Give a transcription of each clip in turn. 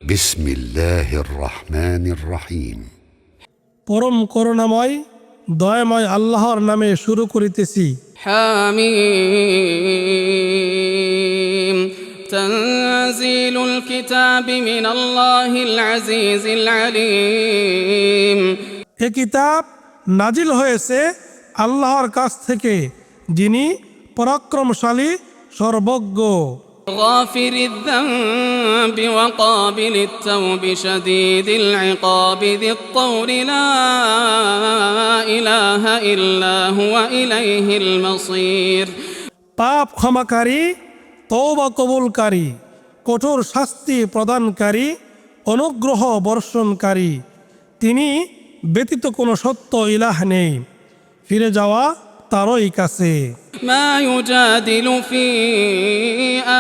বিসমিল্লাহির রহমানির রহিম। পরম করুণাময় দয়াময় আল্লাহর নামে শুরু করিতেছি। হামিম তানজিলুল কিতাবি মিনাল্লাহিল আজিজিল আলিম। এ কিতাব নাজিল হয়েছে আল্লাহর কাছ থেকে, যিনি পরাক্রমশালী সর্বজ্ঞ। غافر الذنب وقابل التوب شديد العقاب ذي الطول لا إله إلا هو إليه المصير। পাপ ক্ষমাকারী, তওবা কবুলকারী, কঠোর শাস্তি প্রদানকারী, অনুগ্রহ বর্ষণকারী, তিনি ব্যতীত কোনো সত্য ইলাহ নেই, ফিরে যাওয়া তারই কাছে। ما يجادل في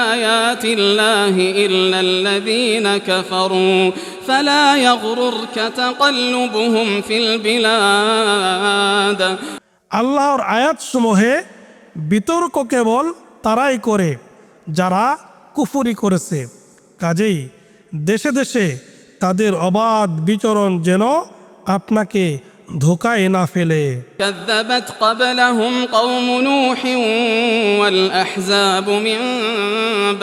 آيات الله إلا الذين كفروا فلا يغررك تقلبهم في البلاد। আল্লাহর আয়াতসমূহে বিতর্ক কেবল তারাই করে যারা কুফরি করেছে, কাজেই দেশে দেশে তাদের অবাধ বিচরণ যেন আপনাকে ধোকায় না ফেলে। كذبت قبلهم قوم نوح والأحزاب من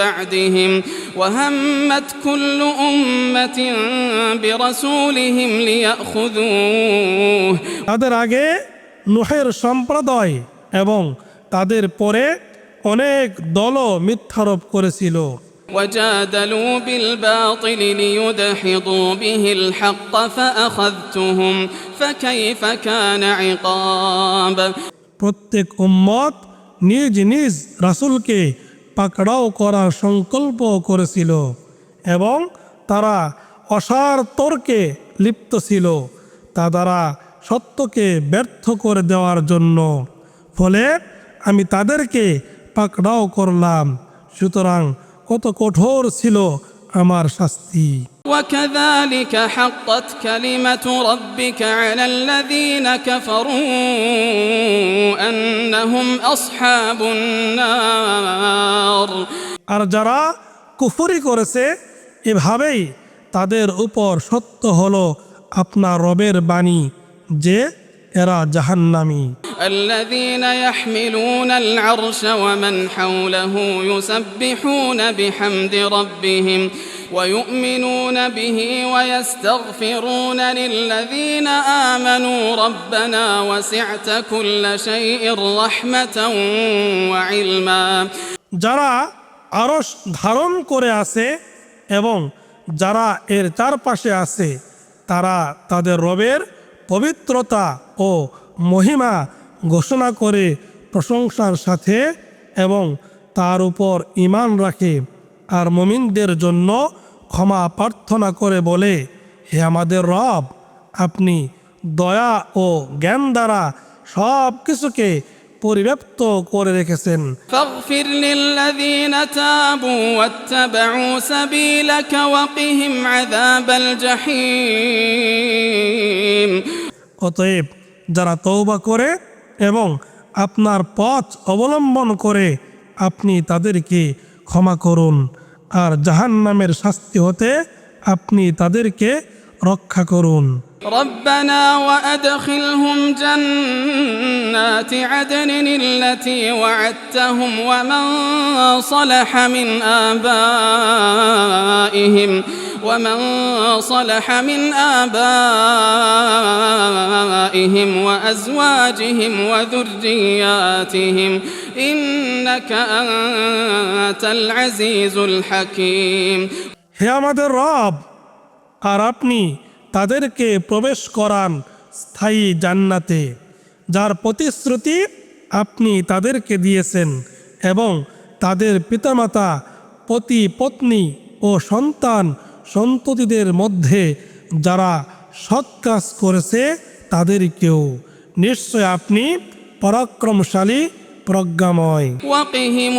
بعدهم وهمت كل أمة برسولهم ليأخذوه। তাদের আগে নূহের সম্প্রদায় এবং তাদের পরে অনেক দলও মিথ্যারোপ করেছিল। وجادلوا بالباطل ليدحضوا به الحق فأخذتهم فكيف كان عقاب। প্রত্যেক উম্মত নিজ নিজ রাসূলকে পাকড়াও করার সংকল্প করেছিল এবং তারা অসার তর্কে লিপ্ত ছিল, তা দ্বারা সত্যকে ব্যর্থ করে দেওয়ার জন্য, ফলে আমি তাদেরকে পাকড়াও করলাম। সুতরাং কত কঠোর ছিল আমার শাস্তি। وكذلك حقت كلمة ربك على الذين كفروا أنهم أصحاب النار। আর যারা কুফরি করেছে, এভাবেই তাদের উপর সত্য হলো আপনার রবের বাণী যে এরা জাহান্নামী। الذين يحملون العرش ومن حوله يسبحون بحمد ربهم ويؤمنون به ويستغفرون للذين آمنوا ربنا وسعت كل شيء رحمة وعلما। যারা আরশ ধারণ করে আছে এবং যারা এর চারপাশে আছে, তারা তাদের রবের পবিত্রতা ও মহিমা ঘোষণা করে প্রশংসার সাথে এবং তার উপর ঈমান রাখে, আর মুমিনদের জন্য ক্ষমা প্রার্থনা করে বলে, হে আমাদের রব, আপনি দয়া ও জ্ঞান দ্বারা সব কিছুকে পরিব্যাপ্ত করে রেখেছেন। فاغفر للذين تابوا واتبعوا سبيلك وقهم عذاب الجحيم। অতএব যারা তওবা করে এবং আপনার পথ অবলম্বন করে, আপনি তাদেরকে ক্ষমা করুন, আর জাহান্নামের শাস্তি হতে আপনি তাদেরকে রক্ষা করুন। ربنا وأدخلهم جنات عدن التي وعدتهم ومن صلح من آبائهم وأزواجهم وذرياتهم إنك أنت العزيز الحكيم। হে আমাদের রব, আর আপনি তাদেরকে প্রবেশ করান স্থায়ী জান্নাতে, যার প্রতিশ্রুতি আপনি তাদেরকে দিয়েছেন, এবং তাদের পিতামাতা, পতি পত্নী ও সন্তান সন্ততিদের মধ্যে যারা সৎ কাজ করেছে তাদেরকেও। নিশ্চয় আপনি পরাক্রমশালী, প্রজ্ঞাময়। وقهم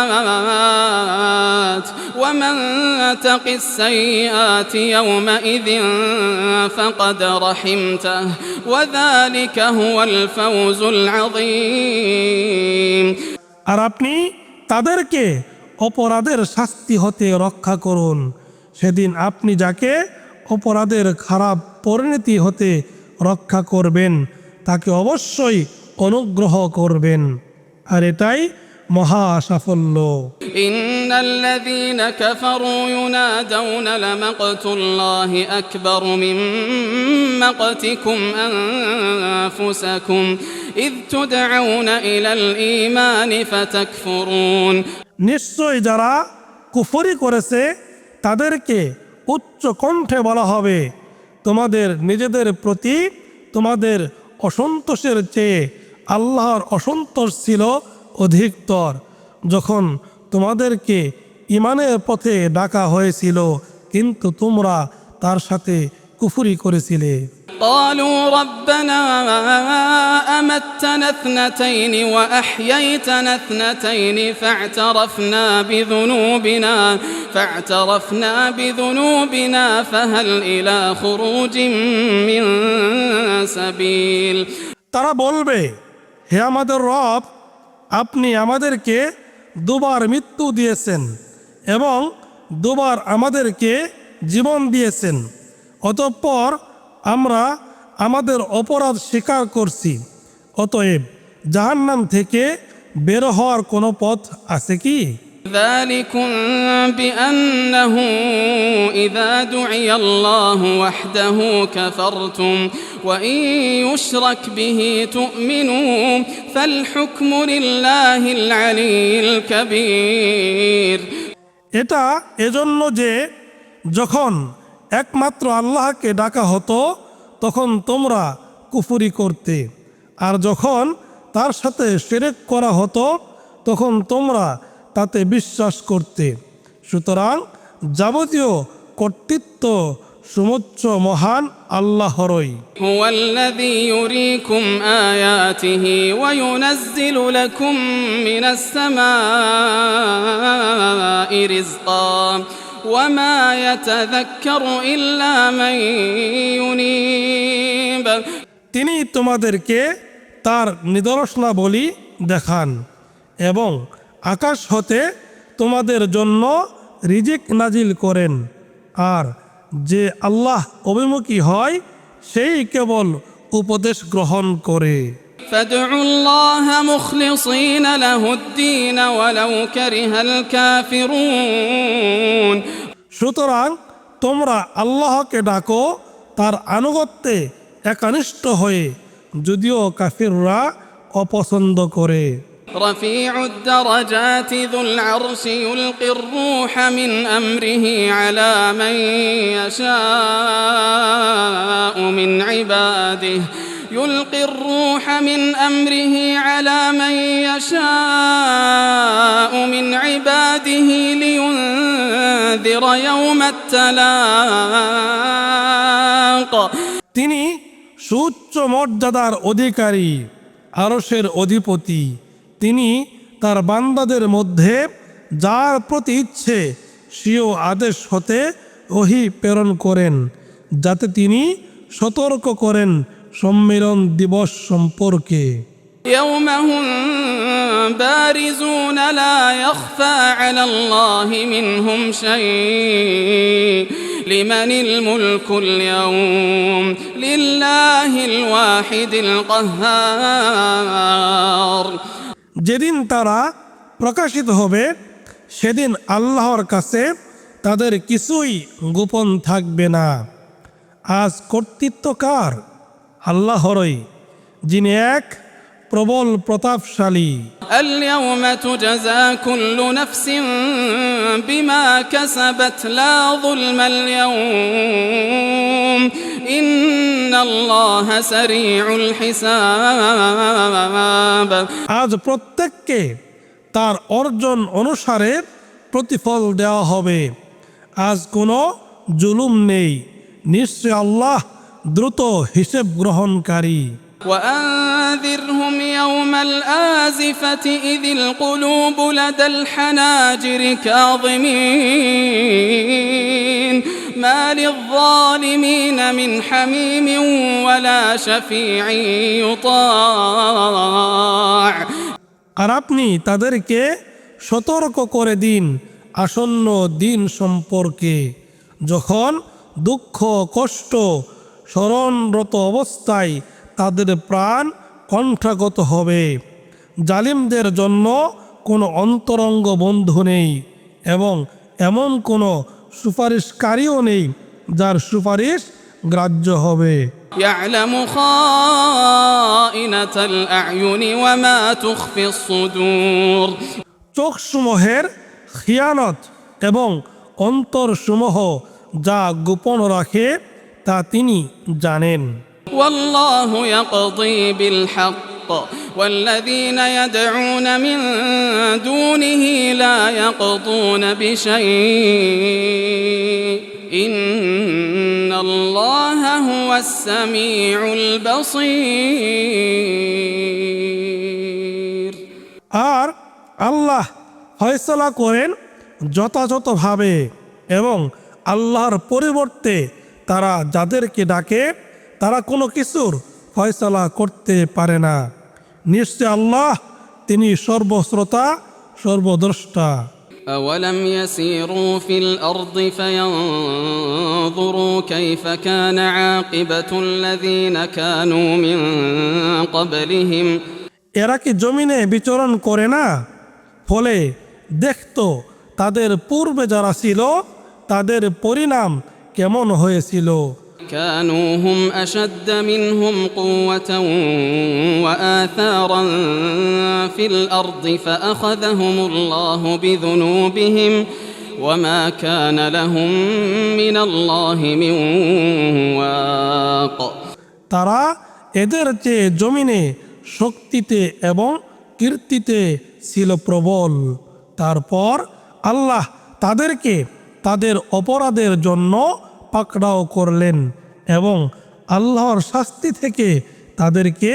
السيئات ومن تق السيئات يومئذ فقد رحمته وذلك هو الفوز العظيم। আর আপনি তাদেরকে অপরাধের শাস্তি হতে রক্ষা করুন, সেদিন আপনি যাকে অপরাধের খারাপ পরিণতি হতে রক্ষা করবেন তাকে অবশ্যই অনুগ্রহ করবেন, আর এটাই মহা সাফল্য। ইন্নাল্লাযীনা কাফারু ইউনাদাউনা লামাকতুল্লাহি আকবার মিন মাকতিকুম আনফুসাকুম ইয তুদউনা ইলাল ঈমানি ফাতাকফুরুন। নিশ্চয় যারা কুফরি করেছে তাদেরকে উচ্চ কণ্ঠে বলা হবে, তোমাদের নিজেদের প্রতি তোমাদের অসন্তোষের চেয়ে আল্লাহর অসন্তোষ ছিল অধিকতর, যখন তোমাদেরকে ঈমানের পথে ডাকা হয়েছিল কিন্তু তোমরা তার সাথে কুফরি করেছিলে। قالوا ربنا أمتنا اثنتين وأحييتنا اثنتين فاعترفنا بذنوبنا فهل إلى خروج من سبيل। তারা বলবে, হে আমাদের রব, আপনি আমাদেরকে দুবার মৃত্যু দিয়েছেন এবং দুবার আমাদেরকে জীবন দিয়েছেন, অতঃপর আমরা আমাদের অপরাধ স্বীকার করছি, অতএব জাহান্নাম থেকে বের হওয়ার কোনো পথ আছে কি? ذلكم بأنه إذا دعي الله وحده كفرتم وإن يشرك به تؤمنوا فالحكم لله العلي الكبير। এটা এজন্য যে যখন একমাত্র আল্লাহকে ডাকা হতো তখন তোমরা কুফরি করতে, আর যখন তার সাথে শিরক করা হতো তখন তোমরা তাতে বিশ্বাস করতে। সুতরাং যাবতীয় কর্তৃত্ব সমুচ্চ মহান আল্লাহরই। হুয়াল্লাযী ইউরীকুম আয়াতিহি ওয়া ইউনাজ্জিলু লাকুম মিনাস সামাই রিজকা ওয়া মা ইয়াতাযাক্কারু ইল্লা মান ইউনীব। তিনি তোমাদেরকে তার নিদর্শনাবলী দেখান এবং আকাশ হতে তোমাদের জন্য রিজিক নাজিল করেন, আর যে আল্লাহ অভিমুখী হয় সেই কেবল উপদেশ গ্রহণ করে। ফাদউল্লাহ মুখলিসিনা লাহুদ-দীন ওয়ালাউ কারিহাল কাফিরুন। সুতরাং তোমরা আল্লাহকে ডাকো তার আনুগত্যে একনিষ্ঠ হয়ে, যদিও কাফিররা অপছন্দ করে। رفيع الدرجات ذو العرش يلقي الروح من أمره على من يشاء من عباده يلقي الروح من أمره على من يشاء من عباده لينذر يوم التلاق। তিনি সুউচ্চ মর্যাদার অধিকারী, আরশের অধিপতি। তিনি তার বান্দাদের মধ্যে যার প্রতি ইচ্ছে স্বীয় আদেশ হতে ওহী প্রেরণ করেন, যাতে তিনি সতর্ক করেন সম্মেলন দিবস সম্পর্কে। يوم هم بارزون لا يخفى على الله منهم شيء لمن الملك اليوم لله الواحد القهار। যেদিন তারা প্রকাশিত হবে সেদিন আল্লাহর কাছে তাদের কিছুই গোপন থাকবে না। আজ কর্তৃত্ব কার? আল্লাহরই, যিনি এক প্রবল প্রতাপশালী। اليوم تجزى كل نفس بما كسبت لا ظلم اليوم إن الله سريع الحساب। আজ প্রত্যেককে তার অর্জন অনুসারে প্রতিফল দেওয়া হবে। আজ কোনো জুলুম নেই, নিশ্চয় আল্লাহ দ্রুত হিসেব গ্রহণকারী। وأنذرهم يوم الآزفة إذ القلوب لدى الحناجر كاظمين ما للظالمين من حميم ولا شفيع يطاع। আর আপনি তাদেরকে সতর্ক করে দিন আসন্ন দিন সম্পর্কে, যখন দুঃখ কষ্ট স্মরণরত অবস্থায় তাদের প্রাণ কণ্ঠাগত হবে। জালিমদের জন্য কোনো অন্তরঙ্গ বন্ধু নেই এবং এমন কোনো সুপারিশকারীও নেই যার সুপারিশ গ্রাহ্য হবে। يعلم خائنة الأعين وما تخفي الصدور চোখসমূহের খিয়ানত এবং অন্তরসমূহ যা গোপন রাখে তা তিনি জানেন। والله يقضي بالحق والذين يدعون من دونه لا يقضون بشيء إن الله هو السميع البصير আর আল্লাহ ফয়সালা করেন যথাযথভাবে এবং আল্লাহর পরিবর্তে তারা যাদেরকে ডাকে তারা কোনো কিছুর ফয়সালা করতে পারে না। নিশ্চয় আল্লাহ তিনি সর্বশ্রোতা সর্বদ্রষ্টা। أولم يسيروا في الأرض فينظروا كيف كان عاقبة الذين كانوا من قبلهم এরা কি জমিনে বিচরণ করে না? ফলে দেখতো তাদের পূর্বে যারা ছিল তাদের পরিণাম কেমন হয়েছিল। كانوا هم أشد منهم قوة وآثارا في الأرض فأخذهم الله بذنوبهم وما كان لهم من الله من واق তারা এদের চেয়ে জমিনে শক্তিতে এবং কীর্তিতে ছিল প্রবল। তারপর আল্লাহ তাদেরকে তাদের অপরাধের জন্য পাকড়াও করলেন এবং আল্লাহর শাস্তি থেকে তাদেরকে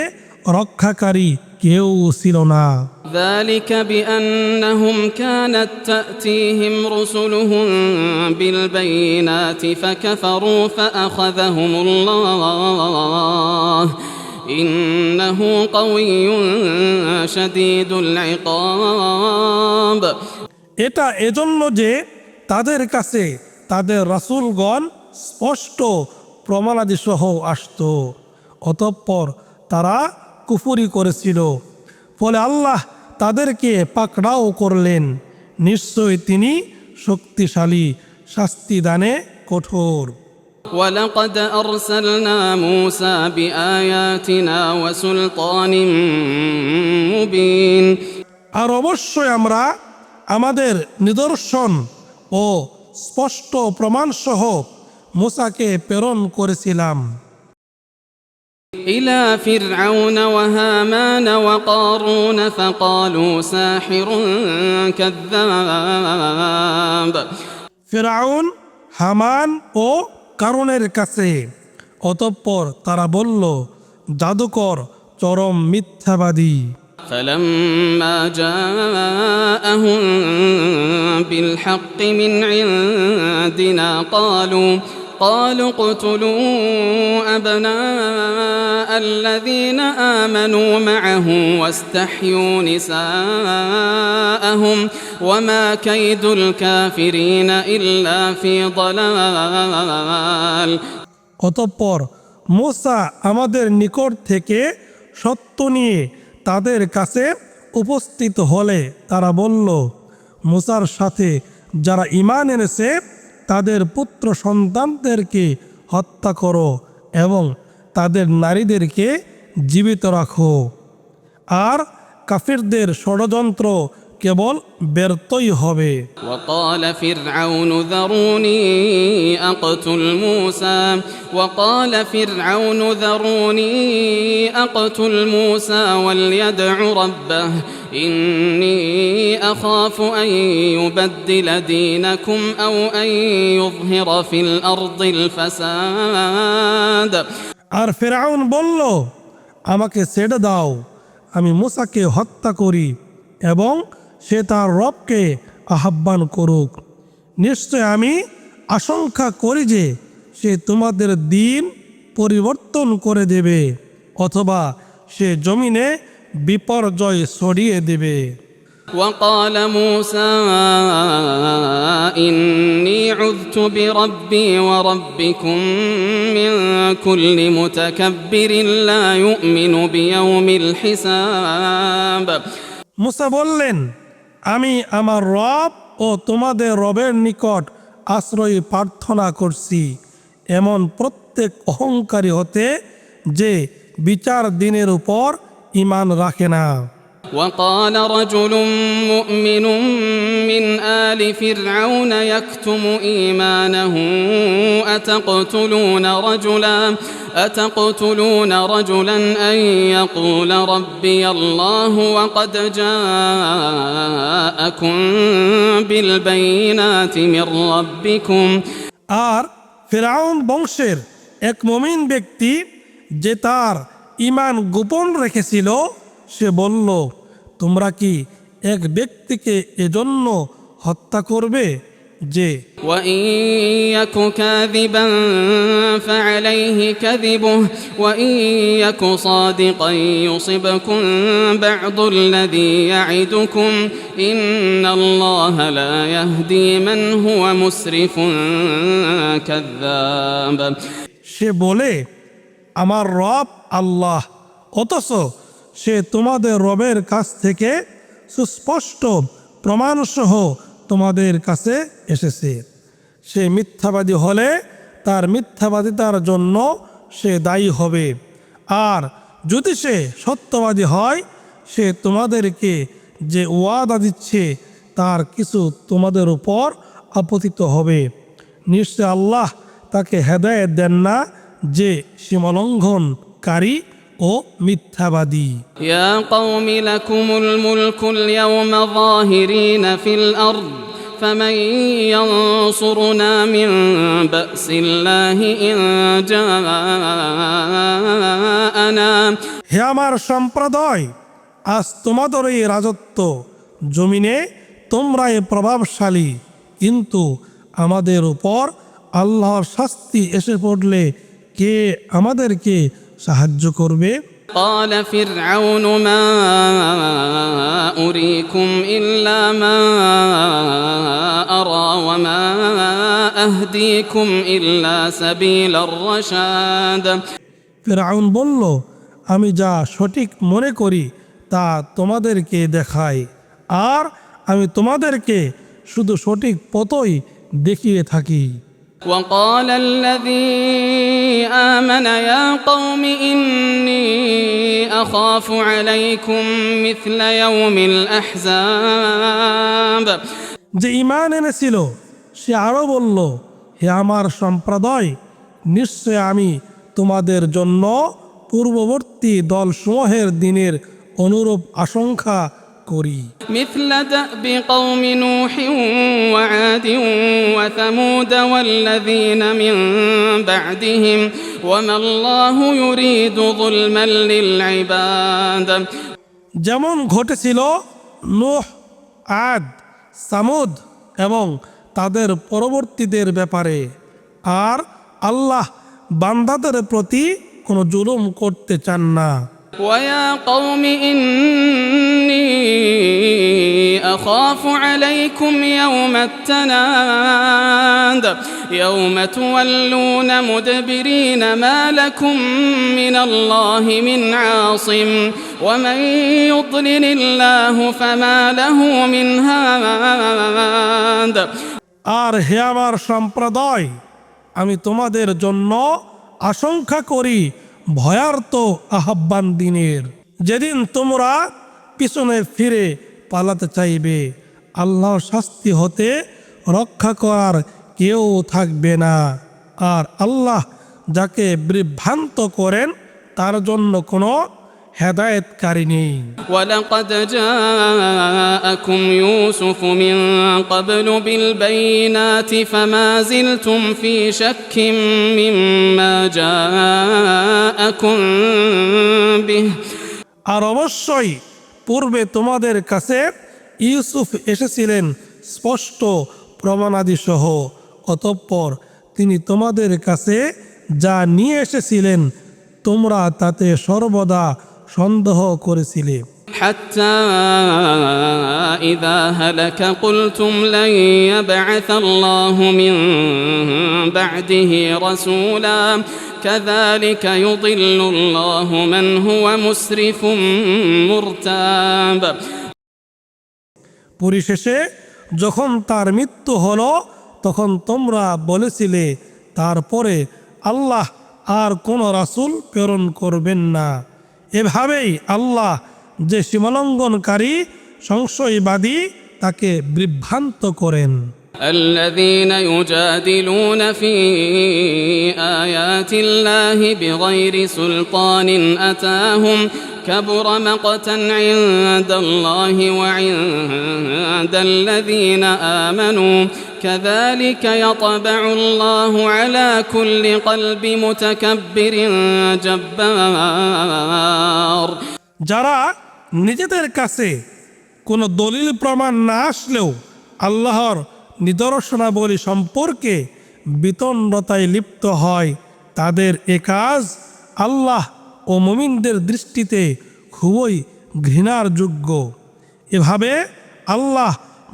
রক্ষাকারী কেউ ছিল না। ذلك بأنهم كانت تأتيهم رسلهم بالبينات فكفروا فأخذهم الله إنه قوي شديد العقاب এটা এজন্য যে তাদের কাছে তাদের রাসূলগণ স্পষ্ট প্রমাণাদি সহ আসত, অতঃপর তারা কুফরি করেছিল, ফলে আল্লাহ তাদেরকে পাকড়াও করলেন। নিশ্চয় তিনি শক্তিশালী, শাস্তি দানে কঠোর। ولقد أرسلنا موسى بآياتنا وسلطان مبين আর অবশ্যই আমরা আমাদের নিদর্শন ও স্পষ্ট প্রমাণসহ মুসাকে প্রেরণ করেছিলাম। إلى فرعون وهامان وقارون فقالوا ساحر كذاب ফিরআউন, হামান ও কারুনের কাছে, অতঃপর তারা বলল জাদুকর, চরম মিথ্যাবাদী। فلما جاءهم بالحق من عندنا قالوا اقتلوا أبناء الذين آمنوا معه واستحيوا نساءهم وما كيد الكافرين إلا في ضلال অতঃপর মুসা আমাদের নিকট থেকে সত্য নিয়ে তাদের কাছে উপস্থিত হলে তারা বলল, মুসার সাথে যারা ঈমান এনেছে তাদের পুত্র সন্তানদেরকে হত্যা করো এবং তাদের নারীদেরকে জীবিত রাখো, আর কাফিরদের ষড়যন্ত্র কেবল ব্যর্থই হবে। وقال فرعون ذروني أقتل موسى وليدع ربه إني أخاف أن يبدل دينكم أو أن يظهر في الأرض الفساد আর ফিরআউন বলল, আমাকে ছেড়ে দাও, আমি মুসাকে হত্যা করি এবং সে তার রবকে আহ্বান করুক। নিশ্চয় আমি আশঙ্কা করি যে সে তোমাদের দিন পরিবর্তন করে দেবে অথবা সে জমিনে বিপর্যয় ছড়িয়ে দেবে। وقال موسى إني عذت بربي وربكم من كل متكبر لا يؤمن بيوم الحساب মুসা বললেন, আমি আমার রব ও তোমাদের রবের নিকট আশ্রয় প্রার্থনা করছি এমন প্রত্যেক অহংকারী হতে যে বিচার দিনের উপর ঈমান রাখে না। وقال رجل مؤمن من آل فرعون يكتم إيمانه أتقتلون رجلا أن يقول ربي الله وقد جاءكم بالبينات من ربكم আর ফিরআউন বংশের এক মুমিন ব্যক্তি যে তার ঈমান গোপন রেখেছিল সে বলল, তোমরা কি এক ব্যক্তিকে এজন্য হত্যা করবে যে وإن يك كاذبا فعليه كذبه وإن يك صادقا يصبكم بعض الذي يعدكم إن الله لا يهدي من هو مسرف كذاب সে বলে, আমার রব আল্লাহ, অথচ সে তোমাদের রবের কাছ থেকে সুস্পষ্ট প্রমাণসহ তোমাদের কাছে এসেছে। সে মিথ্যাবাদী হলে তার মিথ্যাবাদিতার জন্য সে দায়ী হবে, আর যদি সে সত্যবাদী হয় সে তোমাদেরকে যে ওয়াদা দিচ্ছে তার কিছু তোমাদের উপর আপতিত হবে। নিশ্চয় আল্লাহ তাকে হেদায়েত দেন না যে সীমালঙ্ঘনকারী ও মিথ্যাবাদী। يا قوم لكم الملك اليوم ظاهرين في الأرض فمن ينصرنا من بأس الله إن جاءنا হে আমার সম্প্রদায়, আজ তোমাদের এই রাজত্ব জমিনে তোমরাই প্রভাবশালী, কিন্তু আমাদের উপর আল্লাহর শাস্তি এসে পড়লে কে আমাদেরকে সাহায্য করবে? قال فرعون ما أريكم إلا ما أرى وما أهديكم إلا سبيل الرشاد ফিরআউন বলল, আমি যা সঠিক মনে করি তা তোমাদেরকে দেখাই, আর আমি তোমাদেরকে শুধু সঠিক পথই দেখিয়ে থাকি। وقال الذي آمن يا قوم إني أخاف عليكم مثل يوم الأحزاب যে ঈমান এনেছিল সে আরো বলল, হে আমার সম্প্রদায়, নিশ্চয় আমি তোমাদের জন্য পূর্ববর্তী দলসমূহের দিনের অনুরূপ আশঙ্কা করি। مثل دأب قوم نوح وعاد وثمود والذين من بعدهم وما الله يريد ظلما للعباد যেমন ঘটেছিল নূহ, আদ, সামুদ এবং তাদের পরবর্তীদের ব্যাপারে, আর আল্লাহ বান্দাদের প্রতি কোনো জুলুম করতে চান না। ويا قوم إني أخاف عليكم يوم التناد يوم تولون مدبرين ما لكم من الله من عاصم ومن يضلل الله فما له من هاد আর হে আমার সম্প্রদায়, আমি তোমাদের জন্য আশঙ্কা করি ভয়ার্ত আহ্বান দিনের, যেদিন তোমরা পিছনে ফিরে পালাতে চাইবে, আল্লাহর শাস্তি হতে রক্ষা করার কেউ থাকবে না, আর আল্লাহ যাকে বিভ্রান্ত করেন তার জন্য কোনো হেদায়েতকারী নেই। ولقد جاءكم يوسف من قبل بالبينات فما زلتم في شك مما جاءكم به আর অবশ্যই পূর্বে তোমাদের কাছে ইউসুফ এসেছিলেন স্পষ্ট প্রমাণাদি সহ, অতঃপর তিনি তোমাদের কাছে যা নিয়ে এসেছিলেন তোমরা তাতে সর্বদা সন্দেহ করেছিলে। حتى إذا هلك قلتم لن يبعث الله من بعده رسولا كذلك يضل الله من هو مسرف مرتاب পরিশেষে যখন তার মৃত্যু হলো তখন তোমরা বলেছিলে তারপরে আল্লাহ আর কোন রাসূল প্রেরণ করবেন না। এভাবেই আল্লাহ যে সীমালঙ্ঘনকারী সংশয়বাদী তাকে বিভ্রান্ত করেন। الذين يجادلون في آيات الله بغير سلطان أتاهم كبر مقتا عند الله وعند الذين آمنوا كذلك يطبع الله على كل قلب متكبر جبار যারা নিজেদের কাছে কোনো দলিল প্রমাণ না আসলেও আল্লাহর নিদর্শনাবলী সম্পর্কে বিতণ্ডতায় লিপ্ত হয়, তাদের এ কাজ আল্লাহ ও মুমিনদের দৃষ্টিতে খুবই ঘৃণার যোগ্য। এভাবে আল্লাহ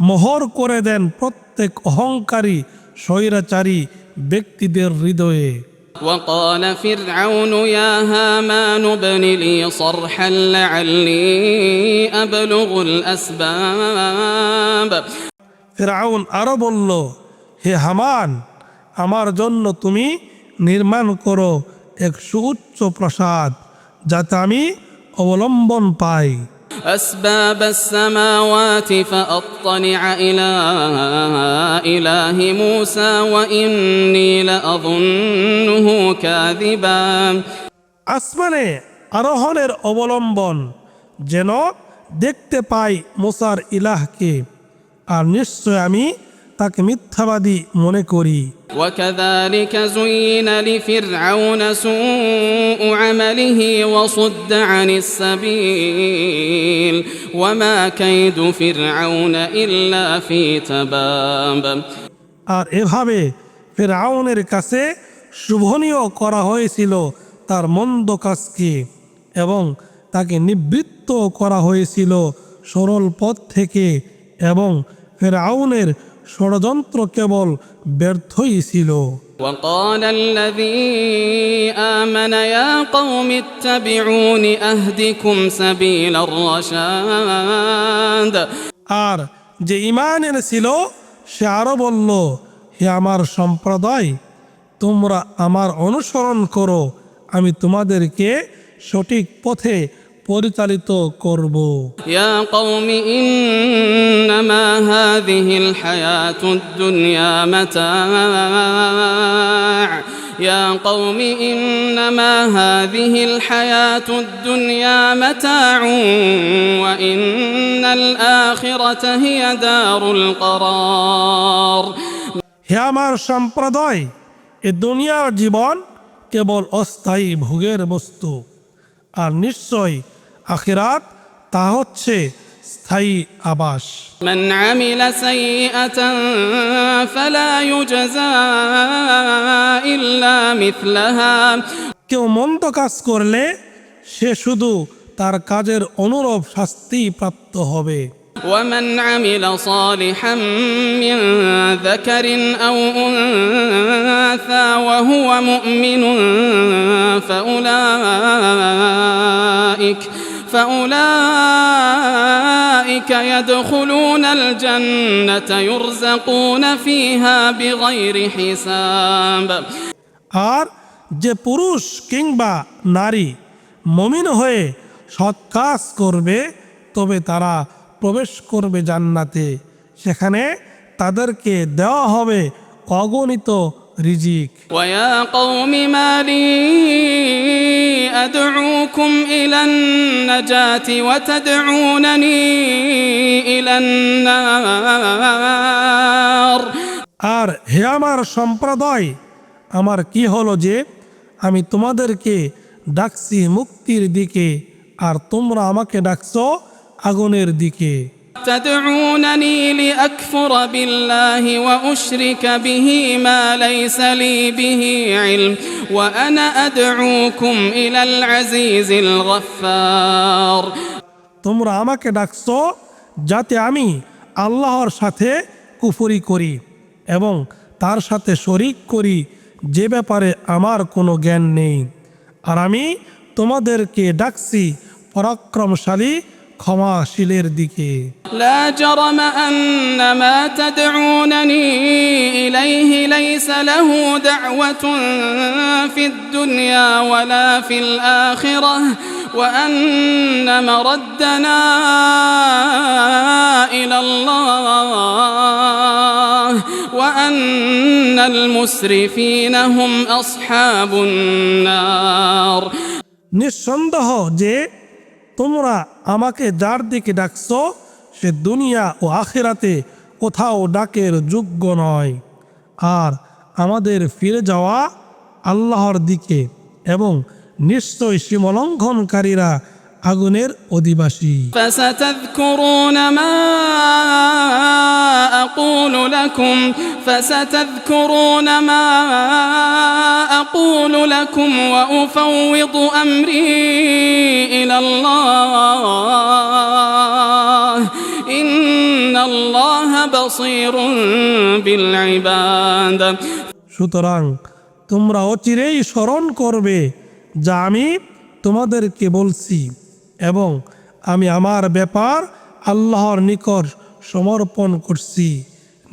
মোহর করে দেন প্রত্যেক অহংকারী স্বৈরাচারী ব্যক্তিদের হৃদয়ে। وقال فرعون يا هامان ابن لي صرحا لعلي أبلغ الأسباب ফিরআউন আরো বলল, হে হামান, আমার জন্য তুমি নির্মাণ করো এক সুউচ্চ প্রাসাদ যাতে আমি অবলম্বন পাই। أسباب السماوات فأطلع إلى إله موسى وإني لأظنه كاذبا আসমানে আরোহণের অবলম্বন যেন দেখতে পাই মুসার ইলাহকে, আর নিশ্চয় আমি তাকে মিথ্যাবাদী মনে করি। وكذلك زين لفرعون سوء عمله وصد عن السبيل وما كيد فرعون إلا في تباب আর এভাবে ফিরআউনের কাছে শুভনীয় করা হয়েছিল তার মন্দ কাজকে, এবং তাকে নিবৃত্ত করা হয়েছিল সরল পথ থেকে, এবং ফিরআউনের ষড়যন্ত্র কেবল ব্যর্থই ছিল। وقال الذي آمن يا قوم اتبعون أهدكم سبيل الرشاد আর যে ঈমান এনেছিল সে আরো বলল, হে আমার সম্প্রদায়, তোমরা আমার অনুসরণ করো, আমি তোমাদেরকে সঠিক পথে পরিচালিত করব। يا قوم إنما هذه الحياة الدنيا متاع يا قوم إنما هذه الحياة الدنيا متاع وإن الآخرة هي دار القرار হে আমার সম্প্রদায়, এ দুনিয়ার জীবন কেবল অস্থায়ী ভোগের বস্তু, আর নিশ্চয় আখিরাত তা হচ্ছে স্থায়ী আবাস। من عمل سيئة فلا يجزى إلا مثلها কেউ মন্দ কাজ করলে সে শুধু তার কাজের অনুরূপ শাস্তি প্রাপ্ত হবে। ومن عمل صالحا من ذكر أو أنثى وهو مؤمن فأولئك يدخلون الجنة يرزقون فيها بغير حساب আর যে পুরুষ কিংবা নারী মুমিন হয়ে সৎ কাজ করবে তবে তারা প্রবেশ করবে জান্নাতে, সেখানে তাদেরকে দেওয়া হবে অগণিত রিজিক। ويا قوم ما لي أدعوكم إلى النجاة وتدعونني إلى النار আর হে আমার সম্প্রদায়, আমার কি হলো যে আমি তোমাদেরকে ডাকছি মুক্তির দিকে, আর তোমরা আমাকে ডাকছো আগুনের দিকে। تدعونني لأكفر بالله وأشرك به ما ليس لي به علم وأنا أدعوكم إلى العزيز الغفار তোমরা আমাকে ডাকছো যাতে আমি আল্লাহর সাথে কুফরি করি এবং তার সাথে শরিক করি, যে ব্যাপারে আমার কোনো জ্ঞান নেই। আর আমি তোমাদেরকে ডাকছি পরাক্রমশালী ক্ষমাশীলের দিকে। لا جرم أن ما تدعونني إليه ليس له دعوة في الدنيا ولا في الآخرة وأن مردنا إلى الله وأن المسرفين هم أصحاب النار। নিঃসন্দেহ যে তোমরা আমাকে যার দিকে ডাকছো সে দুনিয়া ও আখিরাতে কোথাও ডাকের যোগ্য নয়, আর আমাদের ফিরে যাওয়া আল্লাহর দিকে, এবং নিশ্চয় সীমালঙ্ঘনকারীরা আগুনের অধিবাসী। فستذكرون ما أقول لكم وأفوض أمري إلى الله إن الله بصير بالعباد। সুতরাং তোমরা অচিরেই স্মরণ করবে যা আমি তোমাদেরকে বলছি, এবং আমি আমার ব্যাপার আল্লাহর নিকট সমর্পণ করছি।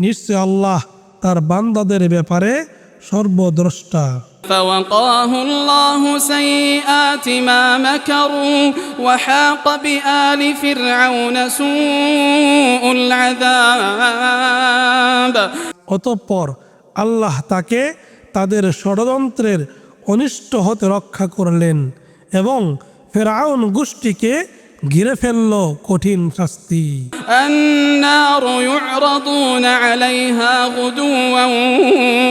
নিশ্চয় আল্লাহ তার বান্দাদের ব্যাপারে সর্বদ্রষ্টা। فوقاه الله سيئات ما مكروا وحاق بآل فرعون سوء العذاب। অতঃপর আল্লাহ তাকে তাদের ষড়যন্ত্রের অনিষ্ট হতে রক্ষা করলেন এবং ফেরাউন গোষ্ঠীকে ঘিরে ফেলল কঠিন শাস্তি। النار يعرضون عليها غدوا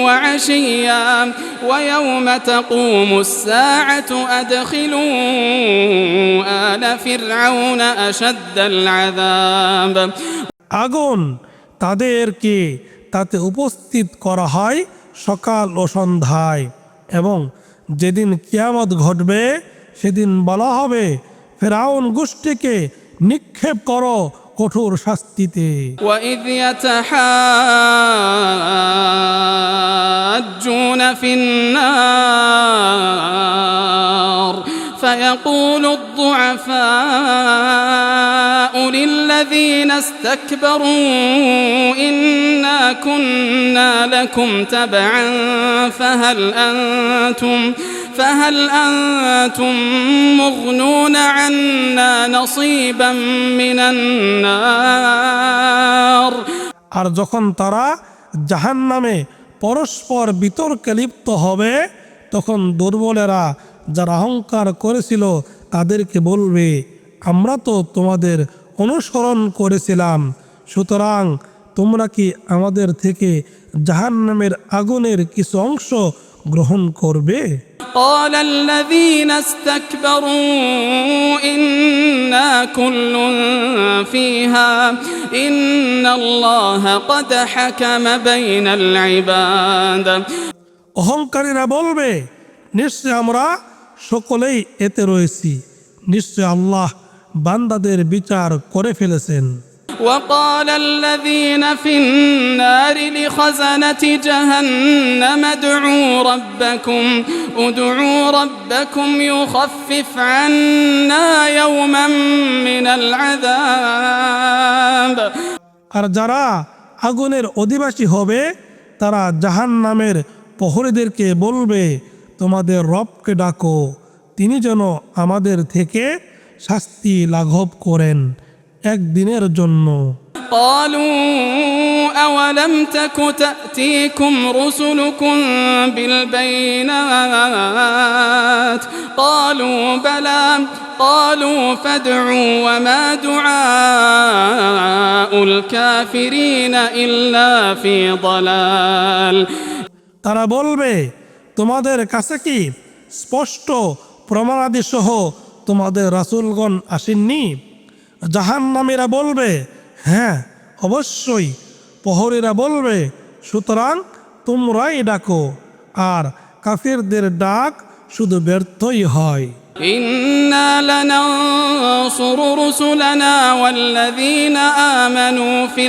وعشيا ويوم تقوم الساعة أدخلوا آل فرعون أشد العذاب। আগুন তাদেরকে তাতে উপস্থিত করা হয় সকাল ও সন্ধ্যায়, এবং যেদিন কিয়ামত ঘটবে সেদিন বলা হবে ফেরাউন গোষ্ঠীকে নিক্ষেপ করো কঠোর শাস্তিতে। وإذ يتحاجون في النار فيقول الضعفاء للذين استكبروا إنا كنا لكم تبعا فهل أنتم مغنون عنا نصيبا من النار। আর যখন তারা জাহান্নামে পরস্পর বিতর্কে লিপ্ত হবে, তখন দুর্বলেরা যারা অহংকার করেছিল তাদেরকে বলবে, আমরা তো তোমাদের অনুসরণ করেছিলাম, সুতরাং তোমরা কি আমাদের থেকে জাহান্নামের আগুনের কিছু অংশ গ্রহণ করবে? قال الذين استكبروا إنا كل فيها إن الله قد حكم بين العباد। অহংকারীরা বলবে, নিশ্চয় আমরা সকলেই এতে রয়েছি, নিশ্চয় আল্লাহ বান্দাদের বিচার করে ফেলেছেন। وقال الذين في النار لخزنة جهنم ادعوا ربكم يخفف عنا يوما من العذاب। আর যারা আগুনের অধিবাসী হবে তারা জাহান্নামের প্রহরীদেরকে বলবে, তোমাদের রবকে ডাকো, তিনি যেন আমাদের থেকে শাস্তি লাঘব করেন একদিনের জন্য। قالوا أولم تك تأتيكم رسلكم بالبينات قالوا بلى قالوا فادعوا وما دعاء الكافرين إلا في ضلال। তারা বলবে, তোমাদের কাছে কি স্পষ্ট প্রমাণাদি সহ তোমাদের রাসূলগণ আসেননি? জাহান্নামীরা বলবে, হ্যাঁ অবশ্যই। প্রহরীরা বলবে, সুতরাং তোমরাই ডাকো, আর কাফিরদের ডাক শুধু ব্যর্থই হয়। إنا لننصر رسلنا والذين آمنوا في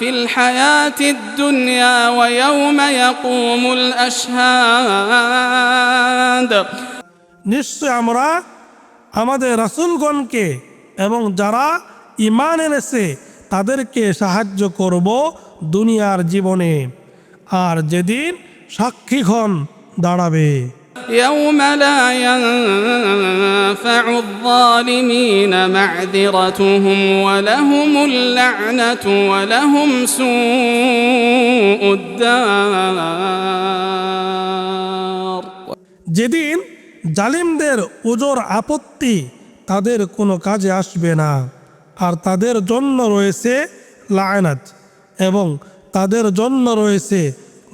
الحياة الدنيا ويوم يقوم الأشهاد। নিশ্চয় আমরা আমাদের রাসূলগণকে এবং যারা ঈমান এনেছে তাদেরকে সাহায্য করব দুনিয়ার জীবনে, আর যেদিন সাক্ষীগণ দাঁড়াবে। يوم لا ينفع الظالمين معذرتهم ولهم اللعنة ولهم سوء الدار। যেদিন জালিমদের ওজর আপত্তি তাদের কোনো কাজে আসবে না, আর তাদের জন্য রয়েছে লায়নাত এবং তাদের জন্য রয়েছে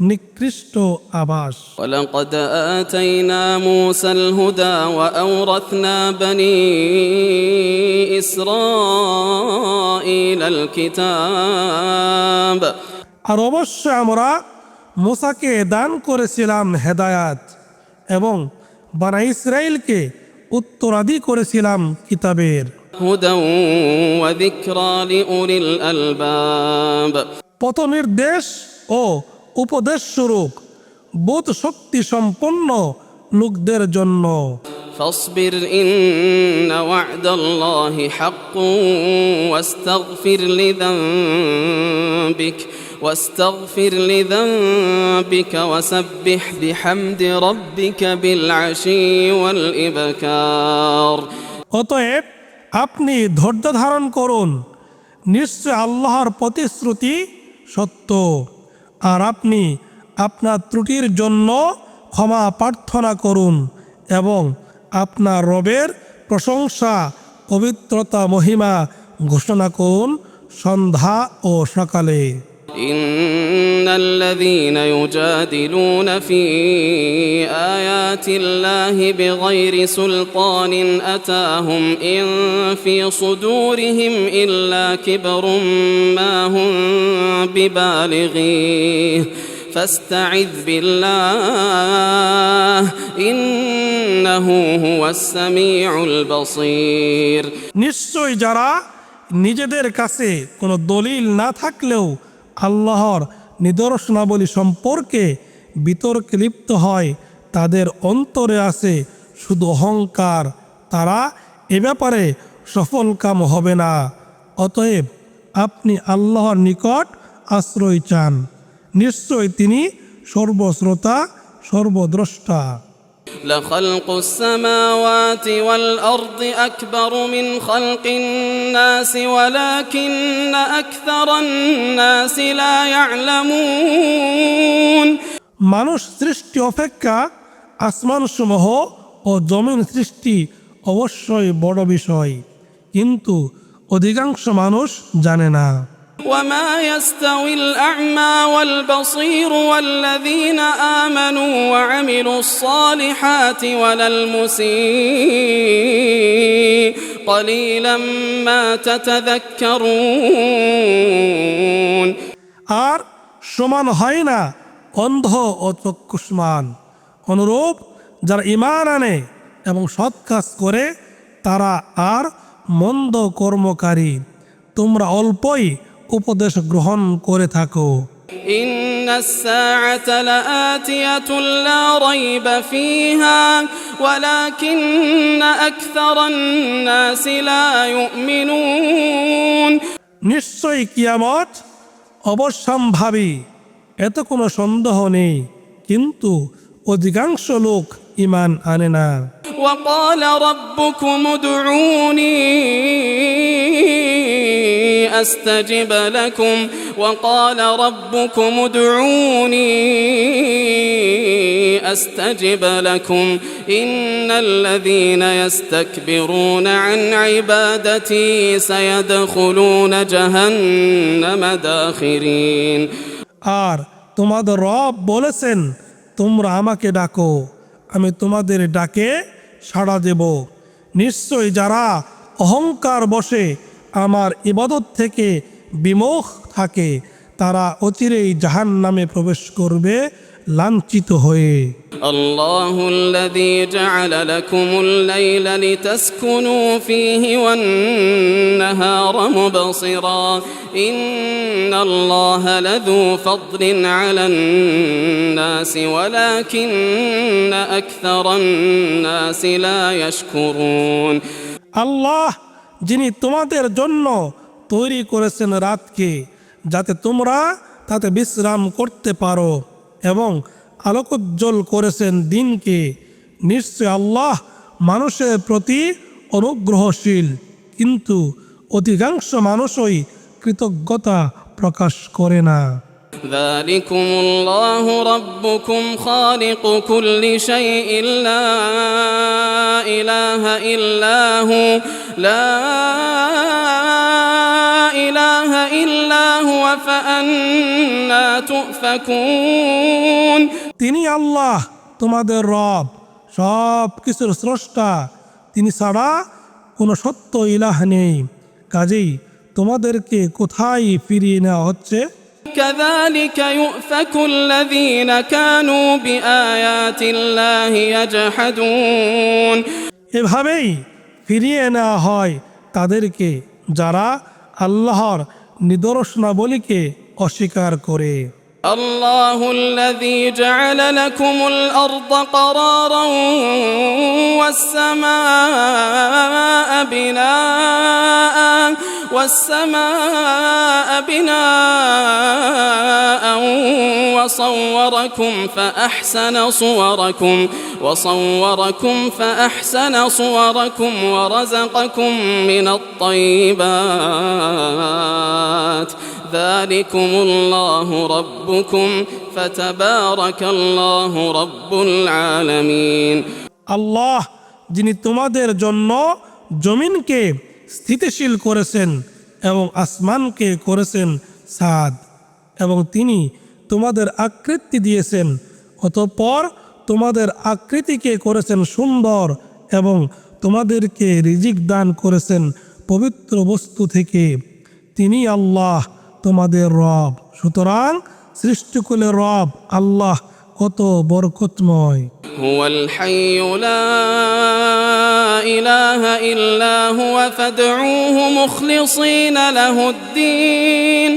নিকৃষ্ট আবাস। ولقد آتينا موسى الهدى وأورثنا بني إسرائيل الكتاب। আর অবশ্যই আমরা মুসাকে দান করেছিলাম হেদায়াত এবং বনী ইসরাইলকে উত্তরাদি করেছিলাম কিতাবের। هدى وذكرى لأولي الألباب। পথনির্দেশ ও উপদেশ স্বরূপ বোধ শক্তি সম্পন্ন লোকদের জন্য। فاصبر إن وعد الله حق واستغفر لذنبك وسبح بحمد ربك بالعشي والإبكار। অতএব আপনি ধৈর্য ধারণ করুন, নিশ্চয় আল্লাহর প্রতিশ্রুতি সত্য, আর আপনি আপনার ত্রুটির জন্য ক্ষমা প্রার্থনা করুন এবং আপনার রবের প্রশংসা পবিত্রতা মহিমা ঘোষণা করুন সন্ধ্যা ও সকালে। إن الذين يجادلون في آيات الله بغير سلطان أتاهم إن في صدورهم إلا كبر ما هم ببالغيه فاستعذ بالله إنه هو السميع البصير। নিশ্চয় যারা নিজেদের কাছে কোনো দলিল না থাকলেও আল্লাহর নিদর্শনাবলী সম্পর্কে বিতর্কে লিপ্ত হয়, তাদের অন্তরে আছে শুধু অহংকার, তারা এ ব্যাপারে সফলকাম হবে না। অতএব আপনি আল্লাহর নিকট আশ্রয় চান, নিশ্চয় তিনি সর্বশ্রোতা সর্বদ্রষ্টা। لخلق السماوات والأرض أكبر من خلق الناس ولكن أكثر الناس لا يعلمون। মানুষ সৃষ্টি অপেক্ষা আসমানসমূহ ও জমিন সৃষ্টি অবশ্যই বড় বিষয়, কিন্তু অধিকাংশ মানুষ জানে না। وما يستوي الأعمى والبصير والذين آمنوا وعملوا الصالحات ولا المسيء قليلا ما تتذكرون। আর সমান হয় না অন্ধ ও চক্ষুষ্মান। অনুরূপ যারা ঈমান আনে এবং সৎ কাজ করে তারা আর মন্দ কর্মকারী, তোমরা অল্পই উপদেশ গ্রহণ করে থাকো। إن الساعة لآتية لا ريب فيها ولكن أكثر الناس لا يؤمنون। নিশ্চয়ই কিয়ামত অবশ্যম্ভাবী, এত কোনো সন্দেহ নেই, কিন্তু অধিকাংশ লোক ঈমান আনে না। وقال ربكم ادعوني أستجب لكم وقال ربكم ادعوني أستجب لكم إن الذين يستكبرون عن عبادتي سيدخلون جهنم داخرين। আর তোমাদের রব বলেছেন, তোমরা আমাকে ডাকো, আমি তোমাদের ডাকে সাড়া দেব। নিশ্চয় যারা অহংকার বশে আমার ইবাদত থেকে বিমুখ থাকে তারা অচিরেই জাহান্নামে প্রবেশ করবে লাঞ্ছিত হয়ে। الله الذي جعل لكم الليل لتسكنوا فيه والنهار مبصرا إن الله لذو فضل على الناس ولكن أكثر الناس لا يشكرون আল্লাহ যিনি তোমাদের জন্য তৈরি করেছেন রাতকে যাতে তোমরা তাতে বিশ্রাম করতে পারো এবং আলোকোজ্জ্বল করেছেন দিনকে, নিশ্চয় আল্লাহ মানুষের প্রতি অনুগ্রহশীল, কিন্তু অধিকাংশ মানুষই কৃতজ্ঞতা প্রকাশ করে না। ذلكم الله ربكم خالق كل شيء لا إله إلا هو لا إله إلا هو فأنا تؤفكون তিনি আল্লাহ তোমাদের রব, সব কিছুর স্রষ্টা, তিনি ছাড়া কোনো সত্য ইলাহ নেই, কাজেই তোমাদেরকে কোথায় ফিরিয়ে নেওয়া হচ্ছে? كذلك يؤفك الذين كانوا بآيات الله يجحدون এভাবেই ফিরিয়ে নেওয়া হয় তাদেরকে যারা আল্লাহর নিদর্শনাবলীকে অস্বীকার করে। الله الذي جعل لكم الأرض قرارا والسماء بناء وصوركم فأحسن صوركم ورزقكم من الطيبات ذلكم الله ربكم فتبارك الله رب العالمين আল্লাহ যিনি তোমাদের জন্য জমিনকে স্থিতিশীল করেছেন এবং আসমানকে করেছেন ছাদ, এবং তিনি তোমাদের আকৃতি দিয়েছেন, অতঃপর তোমাদের আকৃতিকে করেছেন সুন্দর এবং তোমাদেরকে রিজিক দান করেছেন পবিত্র বস্তু থেকে। তিনি আল্লাহ তোমাদের রব, সুতরাং সৃষ্টিকুলের রব আল্লাহ কত বরকতময়। هو الحي لا إله إلا هو فادعوه مخلصين له الدين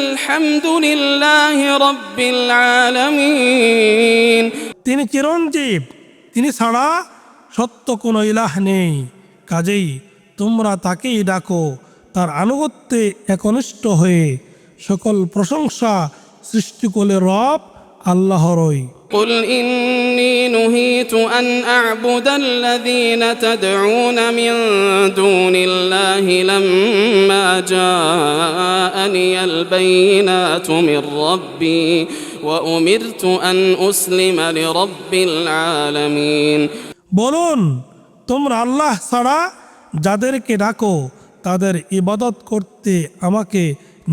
الحمد لله رب العالمين তিনি চিরঞ্জীব, তিনি ছাড়া সত্য কোনো ইলাহ নেই, কাজেই তোমরা তাকেই ডাকো তার আনুগত্যে একনিষ্ঠ হয়ে। সকল প্রশংসা সৃষ্টিকুলের রব আল্লাহরই। قل إني نهيت أن أعبد الذين تدعون من دون الله لما جاءني البينات من ربي وأمرت أن أسلم لرب العالمين বলুন, তোমরা আল্লাহ ছাড়া যাদেরকে ডাকো তাদের ইবাদত করতে আমাকে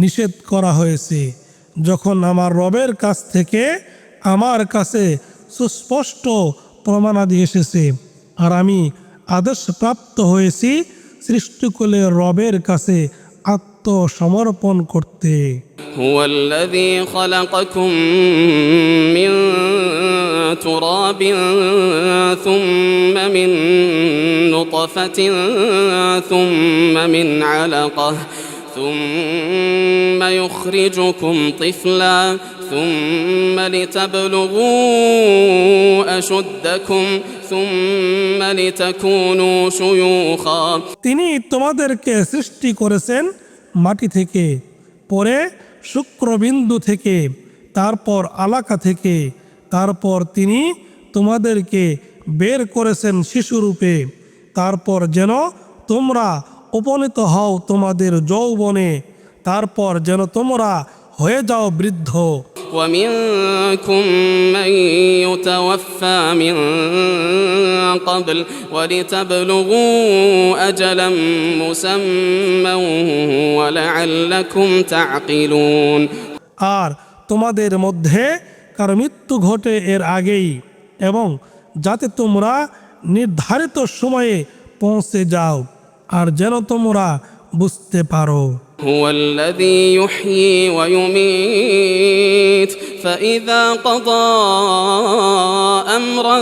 নিষেধ করা হয়েছে, যখন আমার রবের কাছ থেকে আমার কাছে সুস্পষ্ট প্রমাণাদি এসেছে, আর আমি আদেশপ্রাপ্ত হয়েছি সৃষ্টিকুলের রবের কাছে আত্মসমর্পণ করতে। هو الذي خلقكم من تراب ثم من نطفة ثم من علقة ثم يخرجكم طفلا ثم لتبلغوا أشدكم ثم لتكونوا شيوخا তিনি তোমাদেরকে সৃষ্টি করেছেন মাটি থেকে, পরে শুক্রবিন্দু থেকে, তারপর আলাকা থেকে, তারপর তিনি তোমাদেরকে বের করেছেন শিশুরূপে, তারপর যেন তোমরা উপনীত হও তোমাদের যৌবনে, তারপর যেন তোমরা হয়ে যাও বৃদ্ধ। ومنكم من يتوفى من قبل ولتبلغوا أجلا مسمى ولعلكم تعقلون আর তোমাদের মধ্যে কার মৃত্যু ঘটে এর আগেই, এবং যাতে তোমরা নির্ধারিত সময়ে পৌঁছে যাও, আর যেন তোমরা বুঝতে পারো। هو الذي يحيي ويميت فإذا قضى أمرا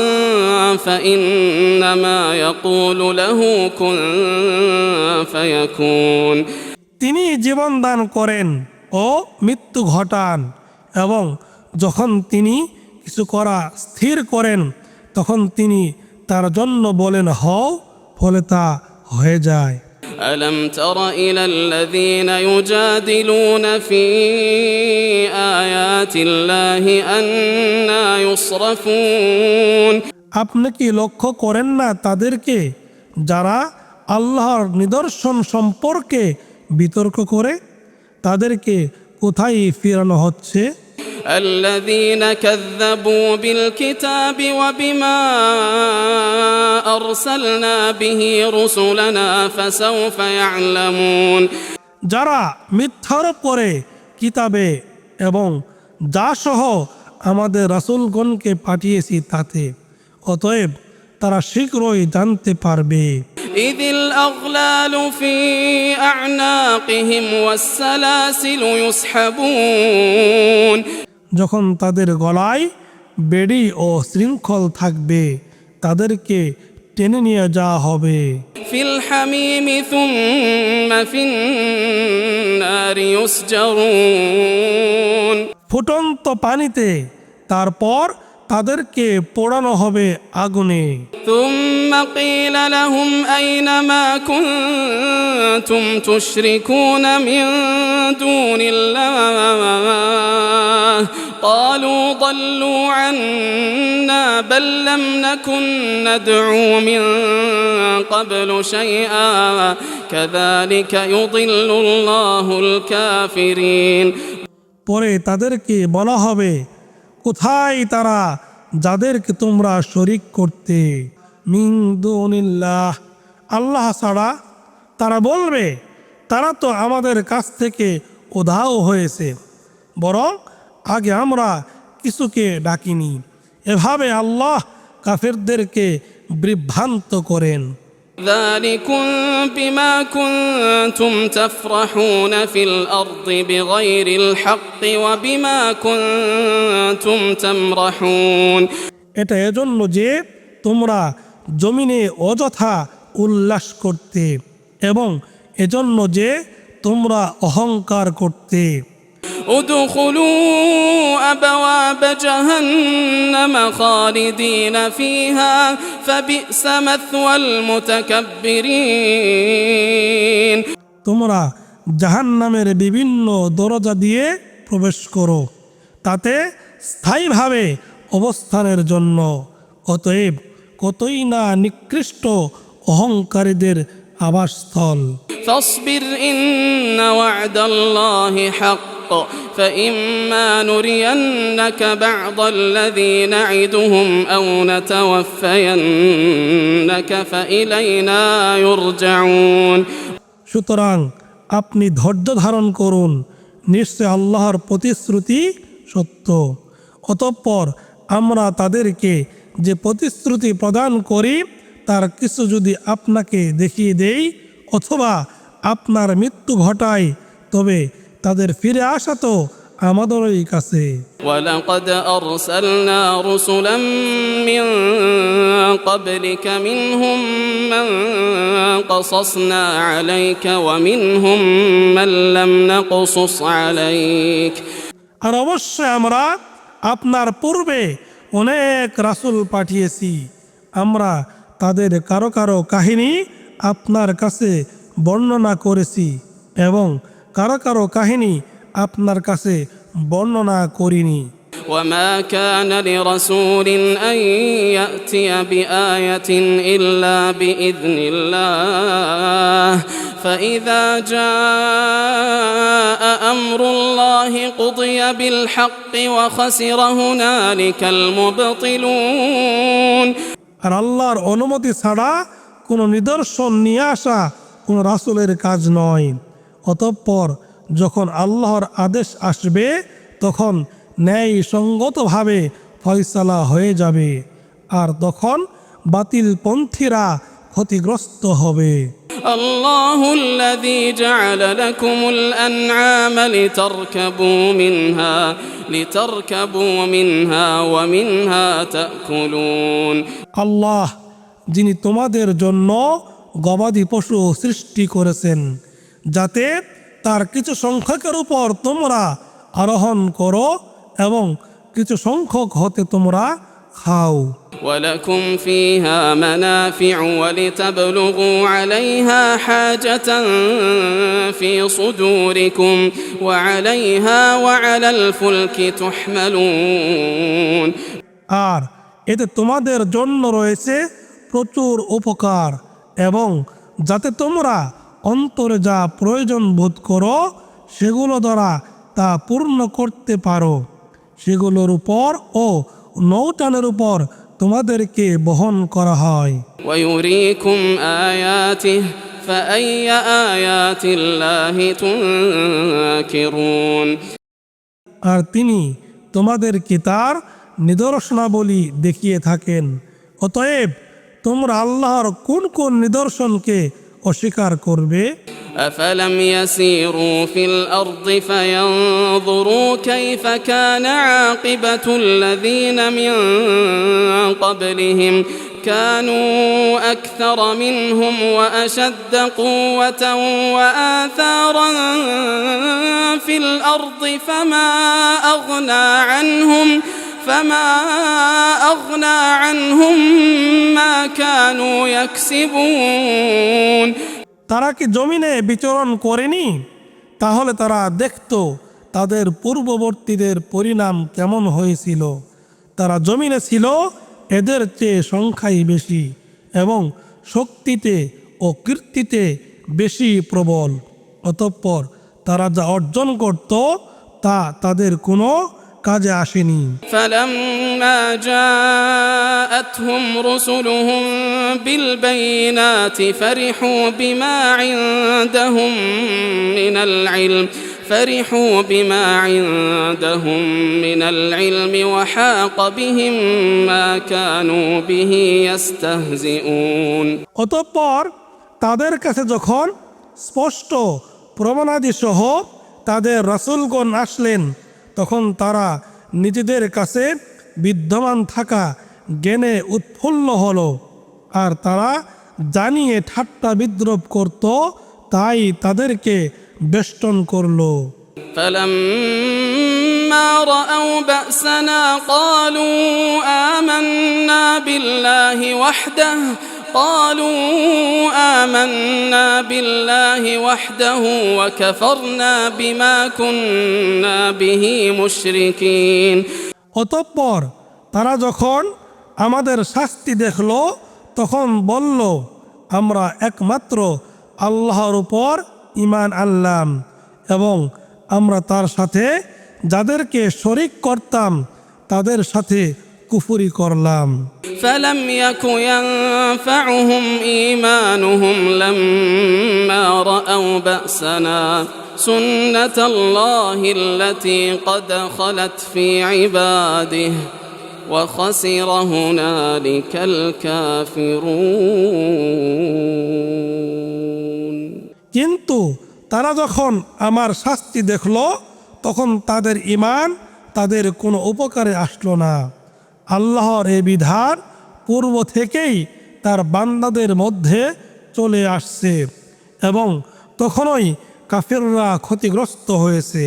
فإنما يقول له كن فيكون তিনি জীবন দান করেন ও মৃত্যু ঘটান, এবং যখন তিনি কিছু করা স্থির করেন তখন তিনি তার জন্য বলেন হও, ফলে তা হয়ে যায়। ألم تر إلى الذين يجادلون في آيات الله أنى يصرفون আপনি কি লক্ষ্য করেন না তাদেরকে যারা আল্লাহর নিদর্শন সম্পর্কে বিতর্ক করে? তাদেরকে কোথায় ফিরানো হচ্ছে? الذين كذبوا بالكتاب وبما أرسلنا به رسلنا فسوف يعلمون যারা মিথ্যার পরে কিতাবে এবং যা সহ আমাদের রাসূলগণকে পাঠিয়েছি তাতে, অতএব তারা শীঘ্রই জানতে পারবে। إذ الأغلال في أعناقهم والسلاسل يسحبون যখন তাদের গলায় বেড়ি ও শৃঙ্খল থাকবে তাদেরকে টেনে নিয়ে যাওয়া হবে। في الحميم ثم في النار يسجرون ফুটন্ত পানিতে, তারপর তাদেরকে পোড়ানো হবে আগুনে। ثم قيل لهم أين ما كنتم تشركون من دون الله قالوا ضلوا عنا بل لم نكن ندعو من قبل شيئا كذلك يضل الله الكافرين পরে তাদেরকে বলা হবে, কোথায় তারা যাদেরকে তোমরা শরীক করতে মিন দুনিল্লাহ, আল্লাহ ছাড়া? তারা বলবে, তারা তো আমাদের কাছ থেকে উধাও হয়েছে, বরং আগে আমরা কিছুকে ডাকিনি। এভাবে আল্লাহ কাফেরদেরকে বিভ্রান্ত করেন। ذلكم بما كنتم تفرحون في الأرض بغير الحق وبما كنتم تمرحون এটা এজন্য যে তোমরা জমিনে অযথা উল্লাস করতে এবং এজন্য যে তোমরা অহংকার করতে। ادخلوا أبواب جهنم خالدين فيها فبئس مثوى المتكبرين তোমরা জাহান্নামের বিভিন্ন দরজা দিয়ে প্রবেশ করো, তাতে স্থায়ীভাবে অবস্থানের জন্য। অতএব কতই না নিকৃষ্ট অহংকারীদের আবাসস্থল। فاصبر إن وعد الله حق فإما نرينك بعض الذي نعدهم أو نتوفينك فإلينا يرجعون সুতরাং আপনি ধৈর্য ধারণ করুন, নিশ্চয় আল্লাহর প্রতিশ্রুতি সত্য। অতঃপর আমরা তাদেরকে যে প্রতিশ্রুতি প্রদান করি তার কিছু যদি আপনাকে দেখিয়ে দেই অথবা আপনার মৃত্যু ঘটায়, তবে তাদের ফিরে আসা তো আমাদেরই কাছে। ولقد أرسلنا رسلا من قبلك منهم من قصصنا عليك ومنهم من لم نقصص عليك আর অবশ্যই আমরা আপনার পূর্বে অনেক রাসূল পাঠিয়েছি, আমরা তাদের কারো কারো কাহিনী আপনার কাছে বর্ণনা করেছি এবং কারো কারো কাহিনী আপনার কাছে বর্ণনা করিনি। وما كان لرسول أن يأتي بآية إلا بإذن الله فإذا جاء أمر الله قضي بالحق وخسر هنالك المبطلون আর আল্লাহর অনুমতি ছাড়া কোনো নিদর্শন নিয়ে আসা কোনো রাসূলের কাজ নয়। অতঃপর যখন আল্লাহর আদেশ আসবে তখন ন্যায় সঙ্গতভাবে ফয়সালা হয়ে যাবে, আর তখন বাতিলপন্থীরা ক্ষতিগ্রস্ত হবে। الله الذي جعل لكم الأنعام لتركبوا منها ومنها تأكلون আল্লাহ যিনি তোমাদের জন্য গবাদি পশু সৃষ্টি করেছেন যাতে তার কিছু সংখ্যকের উপর তোমরা আরোহণ করো এবং কিছু সংখ্যক হতে তোমরা খাও। ولكم فيها منافع ولتبلغوا عليها حاجة في صدوركم وعليها وعلى الفلك تحملون আর এতে তোমাদের জন্য রয়েছে প্রচুর উপকার এবং যাতে তোমরা অন্তরে যা প্রয়োজন বোধ করো সেগুলো দ্বারা তা পূর্ণ করতে পারো, সেগুলোর উপর ও নৌটানের উপর তোমাদেরকে বহন করা হয়। ويريكم آياته فأي آيات الله تنكرون আর তিনি তোমাদেরকে তার নিদর্শনাবলী দেখিয়ে থাকেন, অতএব তোমরা আল্লাহর কোন কোন নিদর্শনকে অস্বীকার করবে? أفلم يسيروا في الأرض فينظروا كيف كان عاقبة الذين من قبلهم كانوا أكثر منهم وأشد قوة وآثارا في الأرض فما أغنى عنهم ما كانوا يكسبون তারা কি জমিনে বিচরণ করেনি? তাহলে তারা দেখত তাদের পূর্ববর্তীদের পরিণাম কেমন হয়েছিল। তারা জমিনে ছিল এদের চেয়ে সংখ্যাই বেশি এবং শক্তিতে ও কীর্তিতে বেশি প্রবল, অতঃপর তারা যা অর্জন করত তা তাদের কোনো কাজে আসেনি। فلما جاءتهم رسلهم بالبينات فرحوا بما عندهم من العلم وحاق بهم ما كانوا به يستهزئون অতঃপর তাদের কাছে যখন স্পষ্ট প্রমাণাদি সহ তাদের রাসূলগণ আসলেন তখন তারা নিজেদের কাছে বিদ্যমান থাকা জ্ঞানে উৎফুল্ল হলো, আর তারা জানিয়ে ঠাট্টা বিদ্রুপ করত, তাই তাদেরকে বেষ্টন করলো। فلما رأوا بأسنا قالوا آمنا بالله وحده وكفرنا بما كنا به مشركين অতঃপর তারা যখন আমাদের শাস্তি দেখল তখন বলল, আমরা একমাত্র আল্লাহর উপর ঈমান আনলাম এবং আমরা তার সাথে যাদেরকে শরীক করতাম তাদের সাথে কুফরি করলাম। فلم يك ينفعهم إيمانهم لما رأوا بأسنا سنة الله التي قد خلت في عباده وخسر هنالك الكافرون কিন্তু তারা যখন আমার শাস্তি দেখল তখন তাদের ঈমান তাদের কোনো উপকারে আসলো না। আল্লাহর এই বিধান পূর্ব থেকেই তার বান্দাদের মধ্যে চলে আসছে এবং তখনই কাফিররা ক্ষতিগ্রস্ত হয়েছে।